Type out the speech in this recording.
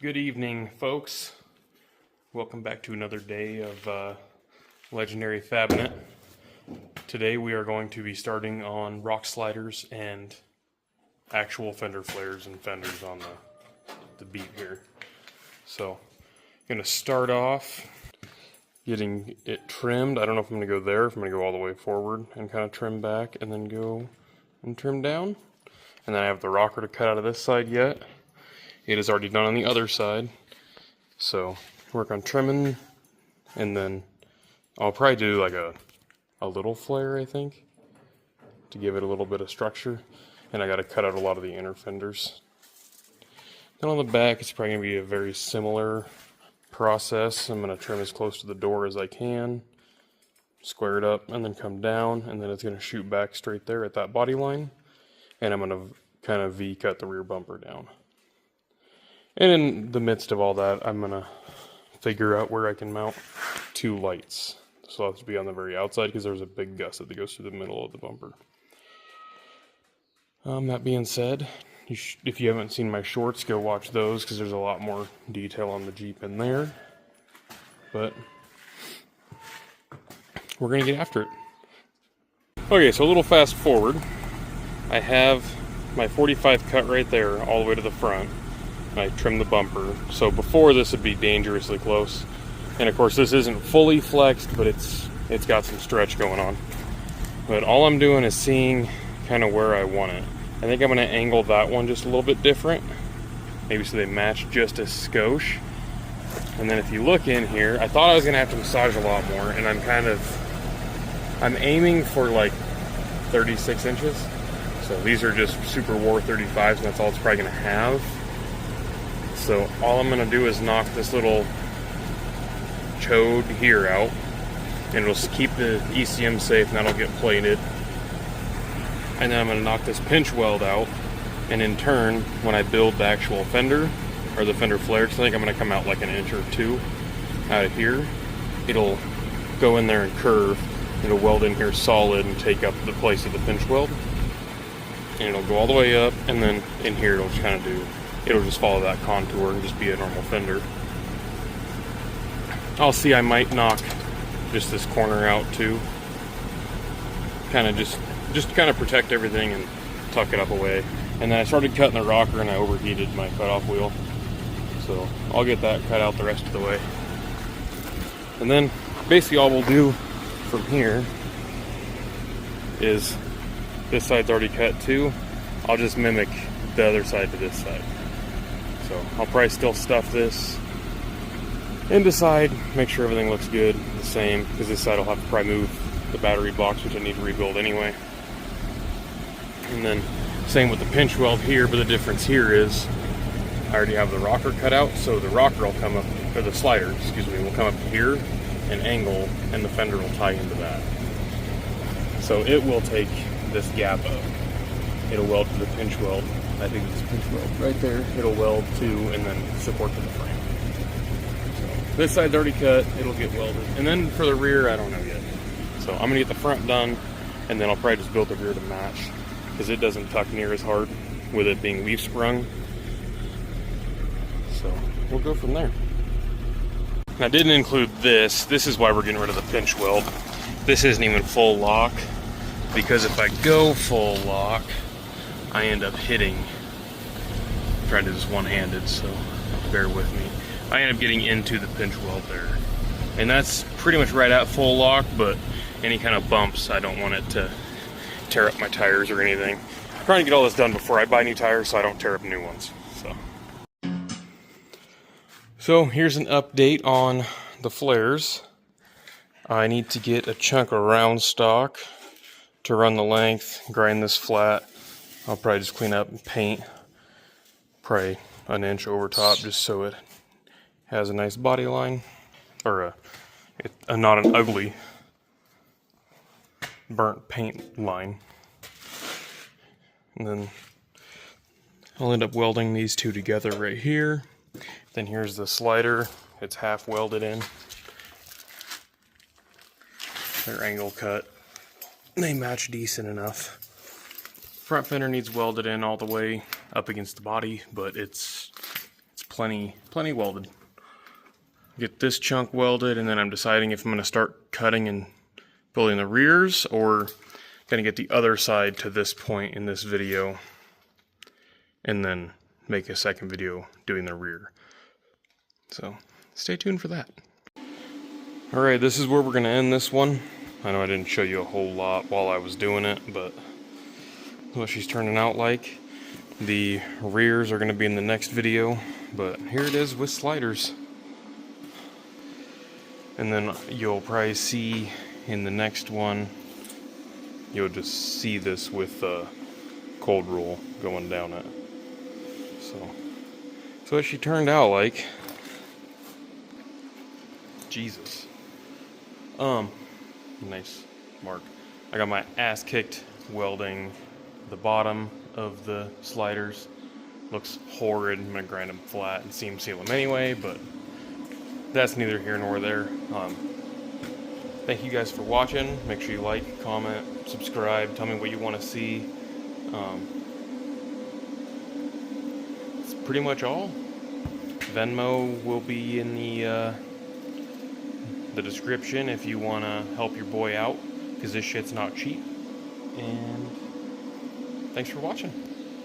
Good evening, folks. Welcome back to another day of Legendary Fabinet. Today we are going to be starting on rock sliders and actual fender flares and fenders on the beat here. So I'm going to start off getting it trimmed. I don't know if I'm going to go there, if I'm going to go all the way forward and kind of trim back and then go and trim down. And then I have the rocker to cut out of this side yet. It is already done on the other side. So work on trimming, and then I'll probably do like a little flare, I think, to give it a little bit of structure. And I got to cut out a lot of the inner fenders. Then on the back, it's probably going to be a very similar process. I'm going to trim as close to the door as I can, square it up, and then come down, and then it's going to shoot back straight there at that body line. And I'm going to kind of V-cut the rear bumper down. And in the midst of all that, I'm going to figure out where I can mount two lights. So I'll have to be on the very outside because there's a big gusset that goes through the middle of the bumper. That being said, if you haven't seen my shorts, go watch those because there's a lot more detail on the Jeep in there. But we're going to get after it. Okay, so a little fast forward. I have my 45 cut right there all the way to the front. I trimmed the bumper. So before, this would be dangerously close. And of course this isn't fully flexed, but it's got some stretch going on. But all I'm doing is seeing kind of where I want it. I think I'm going to angle that one just a little bit different. Maybe so they match just a skosh. And then if you look in here, I thought I was going to have to massage a lot more, and I'm aiming for like 36 inches. So these are just Super War 35s, and that's all it's probably going to have. So all I'm going to do is knock this little chode here out, and it'll keep the ECM safe, and that'll get plated. And then I'm going to knock this pinch weld out, and in turn, when I build the actual fender, or the fender flare, because I think I'm going to come out like an inch or two out of here, it'll go in there and curve. It'll weld in here solid and take up the place of the pinch weld. And it'll go all the way up, and then in here it'll just kind of it'll just follow that contour and just be a normal fender. I'll see, I might knock just this corner out too. Kind of just kind of protect everything and tuck it up away. And then I started cutting the rocker and I overheated my cutoff wheel. So I'll get that cut out the rest of the way. And then basically all we'll do from here is, this side's already cut too. I'll just mimic the other side to this side. So I'll probably still stuff this into side, make sure everything looks good, the same, because this side I'll have to probably move the battery box, which I need to rebuild anyway. And then same with the pinch weld here, but the difference here is I already have the rocker cut out, so the rocker will come up, or the slider, excuse me, will come up here and angle, and the fender will tie into that. So it will take this gap up. It'll weld to the pinch weld. I think it's pinch weld right there. It'll weld to, and then support to the frame. So this side's already cut. It'll get welded. And then for the rear, I don't know yet. So I'm gonna get the front done, and then I'll probably just build the rear to match, because it doesn't tuck near as hard with it being leaf sprung. So we'll go from there. And I didn't include this. This is why we're getting rid of the pinch weld. This isn't even full lock, because if I go full lock, I end up hitting. I'm trying to do this one-handed, so bear with me. I end up getting into the pinch weld there. And that's pretty much right at full lock, but any kind of bumps, I don't want it to tear up my tires or anything. I'm trying to get all this done before I buy new tires so I don't tear up new ones. So here's an update on the flares. I need to get a chunk of round stock to run the length, grind this flat. I'll probably just clean up and paint probably an inch over top just so it has a nice body line, or not an ugly burnt paint line. And then I'll end up welding these two together right here. Then here's the slider. It's half welded in. They're angle cut. They match decent enough. Front fender needs welded in all the way up against the body, but it's plenty welded. Get this chunk welded, and then I'm deciding if I'm going to start cutting and building the rears, or going to get the other side to this point in this video, and then make a second video doing the rear. So stay tuned for that. Alright, this is where we're going to end this one. I know I didn't show you a whole lot while I was doing it, but what she's turning out like. The rears are going to be in the next video, but here it is with sliders. And then you'll probably see in the next one, you'll just see this with cold roll going down it. So what she turned out like. Jesus. Nice mark. I got my ass kicked welding the bottom of the sliders. Looks horrid. I'm gonna grind them flat and seam seal them anyway, but that's neither here nor there. Thank you guys for watching. Make sure you like, comment, subscribe, tell me what you want to see. That's pretty much all. Venmo will be in the description if you want to help your boy out, because this shit's not cheap. And thanks for watching.